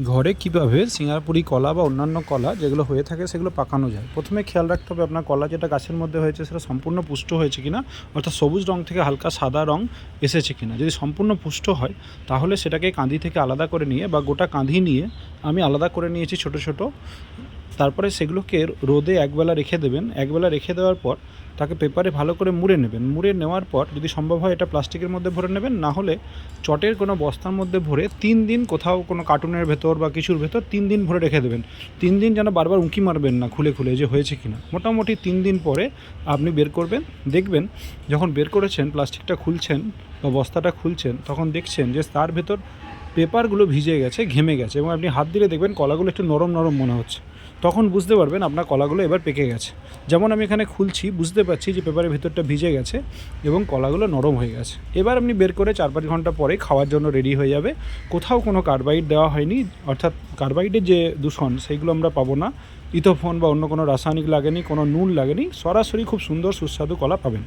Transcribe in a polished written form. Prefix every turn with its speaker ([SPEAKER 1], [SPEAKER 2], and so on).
[SPEAKER 1] ঘরে কীভাবে সিঙ্গাপুরি কলা বা অন্যান্য কলা যেগুলো হয়ে থাকে সেগুলো পাকানো যায়। প্রথমে খেয়াল রাখতে হবে আপনার কলা যেটা গাছের মধ্যে হয়েছে সেটা সম্পূর্ণ পুষ্ট হয়েছে কিনা, অর্থাৎ সবুজ রং থেকে হালকা সাদা রং এসেছে কিনা। যদি সম্পূর্ণ পুষ্ট হয় তাহলে সেটাকে কাঁদি থেকে আলাদা করে নিয়ে বা গোটা কাঁদি নিয়ে আমি আলাদা করে নিয়েছি ছোট ছোট। তারপরে সেগুলোকে রোদে একবেলা রেখে দেবেন। একবেলা রেখে দেওয়ার পর তাকে পেপারে ভালো করে মুড়ে নেবেন। মুড়ে নেওয়ার পর যদি সম্ভব হয় এটা প্লাস্টিকের মধ্যে ভরে নেবেন, না হলে চটের কোনো বস্তার মধ্যে ভরে 3 দিন কোথাও কোনো কার্টুনের ভেতর বা কিছুর ভেতর 3 দিন ভরে রেখে দেবেন। 3 দিন যেন বারবার উঁকি মারবেন না খুলে খুলে যে হয়েছে কিনা। মোটামুটি 3 দিন পরে আপনি বের করবেন, দেখবেন যখন বের করেছেন প্লাস্টিকটা খুলছেন বা বস্তাটা খুলছেন তখন দেখছেন যে তার ভেতর পেপারগুলো ভিজে গেছে, ঘেমে গেছে, এবং আপনি হাত দিলে দেখবেন কলাগুলো একটু নরম নরম মনে হচ্ছে। তখন বুঝতে পারবেন আপনার কলাগুলো এবার পেকে গেছে। যেমন আমি এখানে খুলছি, বুঝতে পারছি যে পেপারের ভিতরটা ভিজে গেছে এবং কলাগুলো নরম হয়ে গেছে। এবার আপনি বের করে 4-5 ঘন্টা পরে খাওয়ার জন্য রেডি হয়ে যাবে। কোথাও কোনো কার্বাইড দেওয়া হয়নি, অর্থাৎ কার্বাইডের যে দূষণ সেইগুলো আমরা পাবো না। ইথোফোন বা অন্য কোনো রাসায়নিক লাগেনি, কোনো নুন লাগেনি, সরাসরি খুব সুন্দর সুস্বাদু কলা পাবেন।